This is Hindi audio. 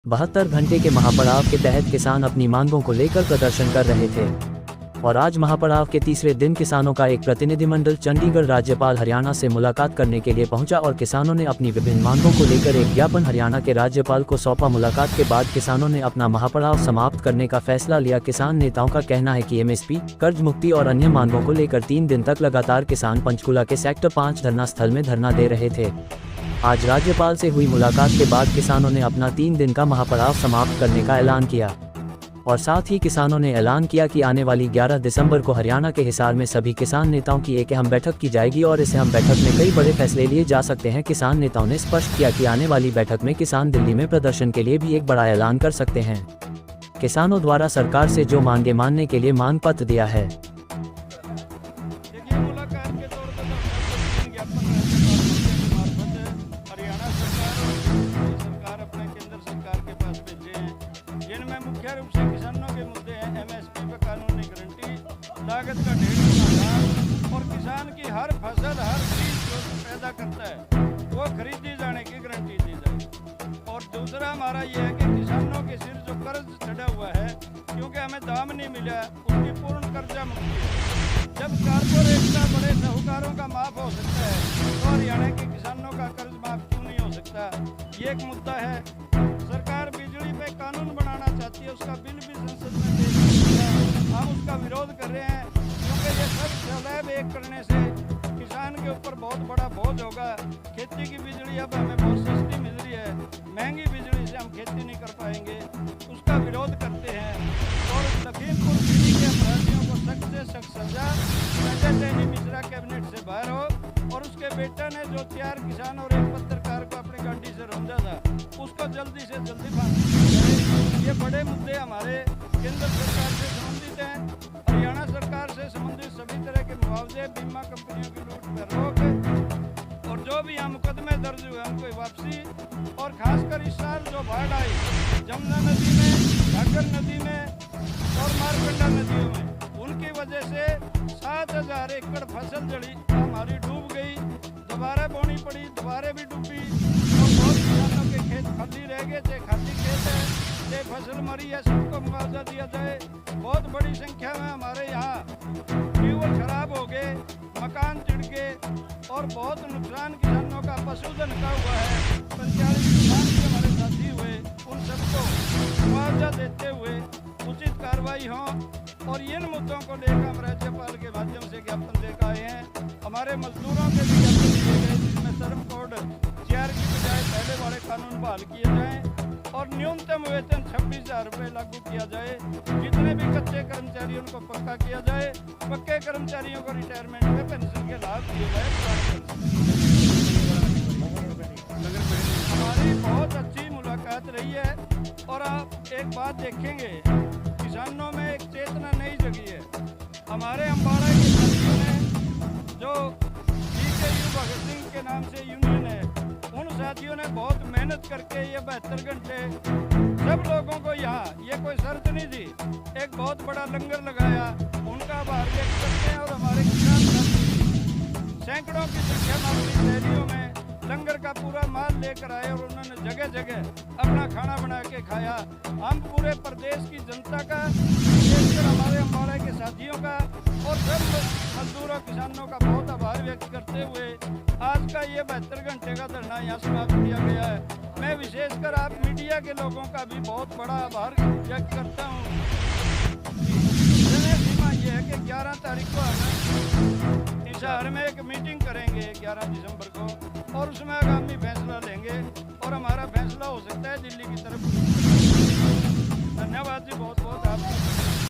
72 घंटे के महापड़ाव के तहत किसान अपनी मांगों को लेकर प्रदर्शन कर रहे थे और आज महापड़ाव के तीसरे दिन किसानों का एक प्रतिनिधिमंडल चंडीगढ़ राज्यपाल हरियाणा से मुलाकात करने के लिए पहुंचा और किसानों ने अपनी विभिन्न मांगों को लेकर एक ज्ञापन हरियाणा के राज्यपाल को सौंपा। मुलाकात के बाद किसानों ने अपना महापड़ाव समाप्त करने का फैसला लिया। किसान नेताओं का कहना है कि एमएसपी, कर्ज मुक्ति और अन्य मांगों को लेकर 3 दिन तक लगातार किसान पंचकूला के सेक्टर 5 धरना स्थल में धरना दे रहे थे। आज राज्यपाल से हुई मुलाकात के बाद किसानों ने अपना 3 दिन का महापड़ाव समाप्त करने का ऐलान किया और साथ ही किसानों ने ऐलान किया कि आने वाली 11 दिसंबर को हरियाणा के हिसार में सभी किसान नेताओं की एक अहम बैठक की जाएगी और इस अहम बैठक में कई बड़े फैसले लिए जा सकते हैं। किसान नेताओं ने स्पष्ट किया कि आने वाली बैठक में किसान दिल्ली में प्रदर्शन के लिए भी एक बड़ा ऐलान कर सकते हैं। किसानों द्वारा सरकार से जो मांगे मानने के लिए मांग पत्र दिया है। मुख्य रूप से किसानों के मुद्दे हैं एमएसपी पर कानूनी गारंटी, लागत का 1.5 और किसान की हर फसल हर चीज जो पैदा करता है वो खरीदी जाने की गारंटी दी जाए। और दूसरा हमारा ये है कि किसानों के सिर जो कर्ज चढ़ा हुआ है क्योंकि हमें दाम नहीं मिला उसकी पूर्ण कर्जा मुक्ति है। जब कारपोरेट का बड़े साहूकारों का माफ हो सकता है तो हरियाणा के किसानों का कर्ज माफ क्यों नहीं हो सकता, ये एक मुद्दा है। सरकार बिजली पे कानून बनाना चाहती है, उसका बिल भी संसद में पेश किया है, हम उसका विरोध कर रहे हैं क्योंकि ये सब स्लैब एक करने से किसान के ऊपर बहुत बड़ा बोझ होगा। खेती की बिजली अब हमें बहुत सस्ती मिल रही है, महंगी बिजली से हम खेती नहीं कर पाएंगे, उसका विरोध करते हैं। और लखीमपुर खीरी के अपराधियों को सख्त से सख्त सजा, संजय टेनी मिश्रा कैबिनेट से बाहर हो और उसके बेटा ने जो 4 किसान और एक पत्रकार को अपनी गाड़ी से रौंदा था उसको जल्दी से जल्दी फांसी दी जाए। ये बड़े मुद्दे हमारे केंद्र सरकार से संबंधित हैं। हरियाणा सरकार से संबंधित सभी तरह के मुआवजे, बीमा कंपनियों की लूट पर रोक और जो भी यहाँ मुकदमे दर्ज हुए उनको वापसी। और खासकर इस साल जो बाढ़ आई जमुना नदी में, घाघर नदी में और मारकंडा नदियों में, उनकी वजह से 7000 एकड़ फसल जड़ी हमारी डूब गई, दोबारा बोनी पड़ी, दोबारा भी डूबी और बहुत किसानों के खेत खाली रह गए थे, खाली खेत है, ये फसल मरी है, सबको मुआवजा दिया जाए। बहुत बड़ी संख्या में हमारे यहाँ ट्यूबवेल खराब हो गए, मकान चिढ़ गए और बहुत नुकसान किसानों का पशुधन का हुआ है। 45 किसान भी हमारे साथी हुए, उन सबको मुआवजा देते हुए उचित कार्रवाई हो। और इन मुद्दों को लेकर हम राज्यपाल के माध्यम से ज्ञापन देकर आए हैं। हमारे मजदूरों के भी ज्ञापन दिए गए जिसमें श्रम कोड 4 की बजाय पहले वाले कानून बहाल किए जाएं और न्यूनतम वेतन 26,000 रुपये लागू किया जाए। जितने भी कच्चे कर्मचारी उनको पक्का किया जाए, पक्के कर्मचारियों को रिटायरमेंट में पेंशन के लाभ दिए जाए। हमारी बहुत अच्छी मुलाकात रही है और आप एक बात देखेंगे, किसानों में एक चेतना नई जगी है। हमारे अम्बाड़ा के साथियों ने जो DKU भगत सिंह के नाम से यूनियन है, उन साथियों ने बहुत मेहनत करके ये 72 घंटे सब लोगों को यहाँ, ये कोई शर्त नहीं थी, एक बहुत बड़ा लंगर लगाया, उनका आभार व्यक्त करते हैं। और हमारे किसान साथी सैकड़ों की संख्या में अपनी शहरियों में लंगर का पूरा माल लेकर आए और उन्होंने जगह जगह अपना खाना बना के खाया। हम पूरे प्रदेश की जनता का, विशेषकर हमारे अम्बाड़ा के साथियों का और सब मजदूरों किसानों का बहुत आभार व्यक्त करते हुए आज का ये 72 घंटे का धरना यहाँ समाप्त किया गया है। मैं विशेषकर आप मीडिया के लोगों का भी बहुत बड़ा आभार व्यक्त करता हूँ। सीमा ये है कि 11 तारीख को हम इस शहर में एक मीटिंग करेंगे 11 दिसंबर को और उसमें आगामी फैसला लेंगे और हमारा फैसला हो सकता है दिल्ली की तरफ। धन्यवाद जी, बहुत बहुत आपका।